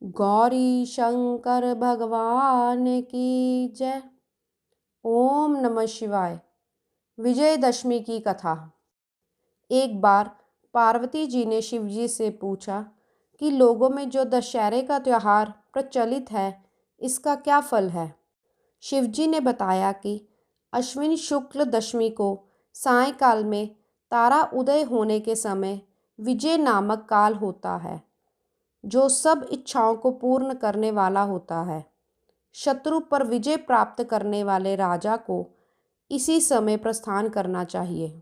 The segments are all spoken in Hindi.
गौरी शंकर भगवान की जय। ओम नमः शिवाय। विजयदशमी की कथा। एक बार पार्वती जी ने शिव जी से पूछा कि लोगों में जो दशहरे का त्योहार प्रचलित है, इसका क्या फल है। शिव जी ने बताया कि अश्विन शुक्ल दशमी को सायंकाल में तारा उदय होने के समय विजय नामक काल होता है, जो सब इच्छाओं को पूर्ण करने वाला होता है। शत्रु पर विजय प्राप्त करने वाले राजा को इसी समय प्रस्थान करना चाहिए।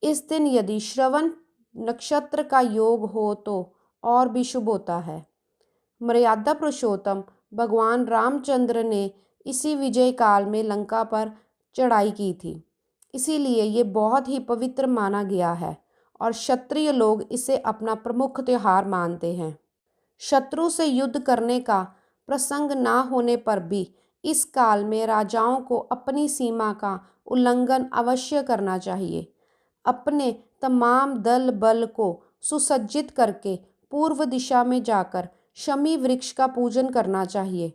इस दिन यदि श्रवण नक्षत्र का योग हो तो और भी शुभ होता है। मर्यादा पुरुषोत्तम भगवान रामचंद्र ने इसी विजय काल में लंका पर चढ़ाई की थी, इसीलिए ये बहुत ही पवित्र माना गया है और क्षत्रिय लोग इसे अपना प्रमुख त्योहार मानते हैं। शत्रु से युद्ध करने का प्रसंग ना होने पर भी इस काल में राजाओं को अपनी सीमा का उल्लंघन अवश्य करना चाहिए। अपने तमाम दल बल को सुसज्जित करके पूर्व दिशा में जाकर शमी वृक्ष का पूजन करना चाहिए।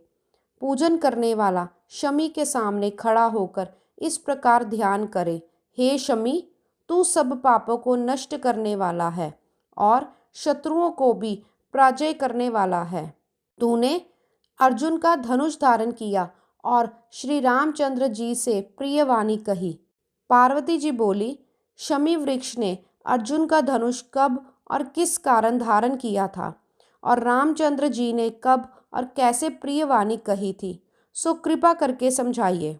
पूजन करने वाला शमी के सामने खड़ा होकर इस प्रकार ध्यान करे, हे शमी, तू सब पापों को नष्ट करने वाला है और शत्रुओं को भी पराजय करने वाला है। तूने अर्जुन का धनुष धारण किया और श्री रामचंद्र जी से प्रिय वाणी कही। पार्वती जी बोली, शमी वृक्ष ने अर्जुन का धनुष कब और किस कारण धारण किया था और रामचंद्र जी ने कब और कैसे प्रिय वाणी कही थी, सो कृपा करके समझाइए।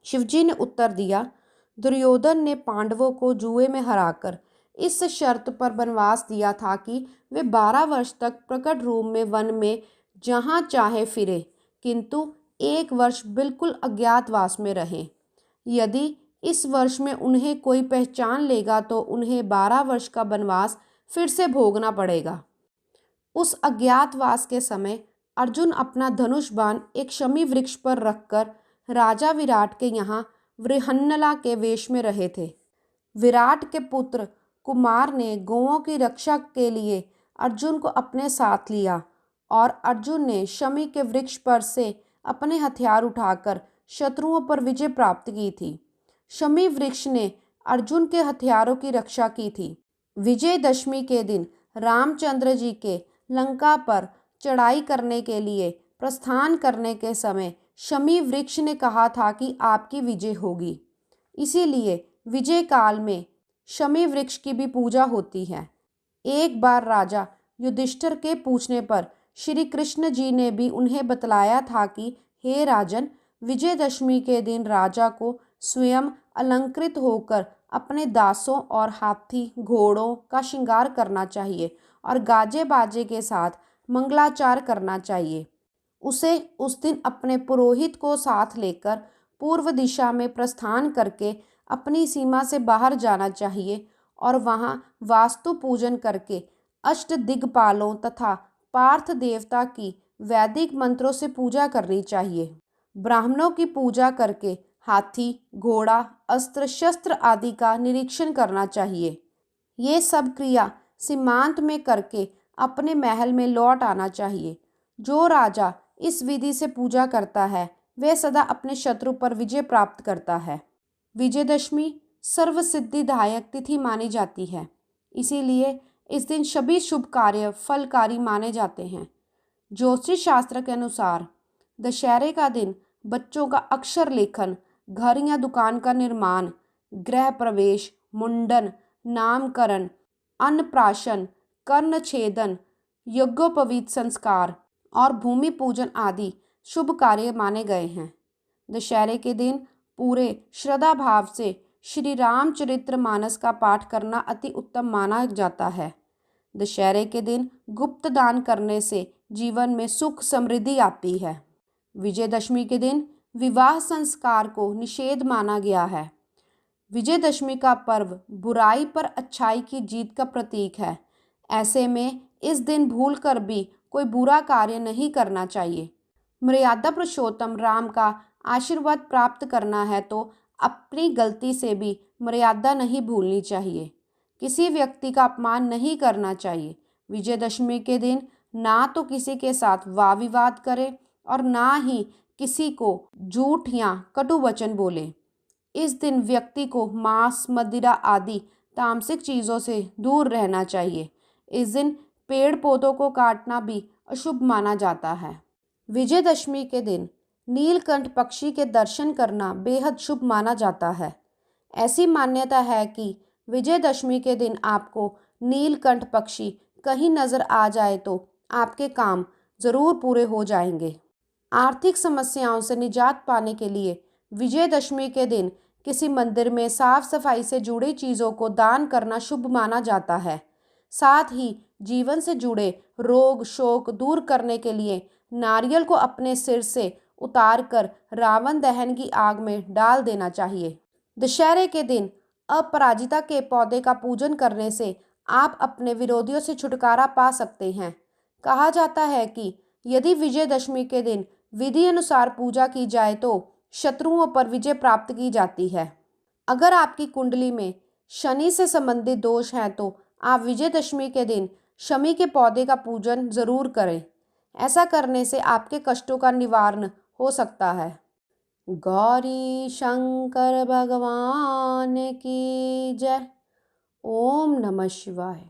शिवजी ने उत्तर दिया, दुर्योधन ने पांडवों को जुए में हराकर इस शर्त पर वनवास दिया था कि वे 12 वर्ष तक प्रकट रूप में वन में जहाँ चाहे फिरे, किंतु 1 वर्ष बिल्कुल अज्ञातवास में रहें। यदि इस वर्ष में उन्हें कोई पहचान लेगा तो उन्हें 12 वर्ष का वनवास फिर से भोगना पड़ेगा। उस अज्ञातवास के समय अर्जुन अपना धनुष बाण एक शमी वृक्ष पर रखकर राजा विराट के यहाँ वृहन्नला के वेश में रहे थे। विराट के पुत्र कुमार ने गौओं की रक्षा के लिए अर्जुन को अपने साथ लिया और अर्जुन ने शमी के वृक्ष पर से अपने हथियार उठाकर शत्रुओं पर विजय प्राप्त की थी। शमी वृक्ष ने अर्जुन के हथियारों की रक्षा की थी। विजयदशमी के दिन रामचंद्र जी के लंका पर चढ़ाई करने के लिए प्रस्थान करने के समय शमी वृक्ष ने कहा था कि आपकी विजय होगी। इसीलिए विजय काल में शमी वृक्ष की भी पूजा होती है। एक बार राजा युधिष्ठिर के पूछने पर श्री कृष्ण जी ने भी उन्हें बतलाया था कि हे राजन, विजयदशमी के दिन राजा को स्वयं अलंकृत होकर अपने दासों और हाथी घोड़ों का श्रृंगार करना चाहिए और गाजे बाजे के साथ मंगलाचार करना चाहिए। उसे उस दिन अपने पुरोहित को साथ लेकर पूर्व दिशा में प्रस्थान करके अपनी सीमा से बाहर जाना चाहिए और वहाँ वास्तु पूजन करके अष्ट दिग्पालों तथा पार्थ देवता की वैदिक मंत्रों से पूजा करनी चाहिए। ब्राह्मणों की पूजा करके हाथी, घोड़ा, अस्त्र शस्त्र आदि का निरीक्षण करना चाहिए। ये सब क्रिया सीमांत में करके अपने महल में लौट आना चाहिए। जो राजा इस विधि से पूजा करता है वह सदा अपने शत्रु पर विजय प्राप्त करता है। विजयदशमी सर्वसिद्धिदायक तिथि मानी जाती है, इसीलिए इस दिन सभी शुभ कार्य फलकारी माने जाते हैं। ज्योतिष शास्त्र के अनुसार दशहरे का दिन बच्चों का अक्षर लेखन, घर या दुकान का निर्माण, गृह प्रवेश, मुंडन, नामकरण, अन्नप्राशन, कर्ण छेदन, यज्ञोपवीत संस्कार और भूमि पूजन आदि शुभ कार्य माने गए हैं। दशहरे के दिन पूरे श्रद्धा भाव से श्री रामचरितमानस का पाठ करना अति उत्तम माना जाता है। दशहरे के दिन गुप्त दान करने से जीवन में सुख समृद्धि आती है। विजयदशमी के दिन विवाह संस्कार को निषेध माना गया है। विजयदशमी का पर्व बुराई पर अच्छाई की जीत का प्रतीक है। ऐसे में इस दिन भूलकर भी कोई बुरा कार्य नहीं करना चाहिए। मर्यादा पुरुषोत्तम राम का आशीर्वाद प्राप्त करना है तो अपनी गलती से भी मर्यादा नहीं भूलनी चाहिए। किसी व्यक्ति का अपमान नहीं करना चाहिए। विजयदशमी के दिन ना तो किसी के साथ वाद विवाद करे और ना ही किसी को झूठ या कटु वचन बोले। इस दिन व्यक्ति को मांस, मदिरा आदि तामसिक चीज़ों से दूर रहना चाहिए। इस दिन पेड़ पौधों को काटना भी अशुभ माना जाता है। विजयदशमी के दिन नीलकंठ पक्षी के दर्शन करना बेहद शुभ माना जाता है। ऐसी मान्यता है कि विजयदशमी के दिन आपको नीलकंठ पक्षी कहीं नज़र आ जाए तो आपके काम ज़रूर पूरे हो जाएंगे। आर्थिक समस्याओं से निजात पाने के लिए विजयदशमी के दिन किसी मंदिर में साफ सफाई से जुड़ी चीज़ों को दान करना शुभ माना जाता है। साथ ही जीवन से जुड़े रोग शोक दूर करने के लिए नारियल को अपने सिर से उतार कर रावण दहन की आग में डाल देना चाहिए। दशहरे के दिन अपराजिता के पौधे का पूजन करने से आप अपने विरोधियों से छुटकारा पा सकते हैं। कहा जाता है कि यदि विजयदशमी के दिन विधि अनुसार पूजा की जाए तो शत्रुओं पर विजय प्राप्त की जाती है। अगर आपकी कुंडली में शनि से संबंधित दोष हैं तो आप विजयदशमी के दिन शमी के पौधे का पूजन जरूर करें। ऐसा करने से आपके कष्टों का निवारण हो सकता है। गौरी शंकर भगवान की जय। ओम नमः शिवाय।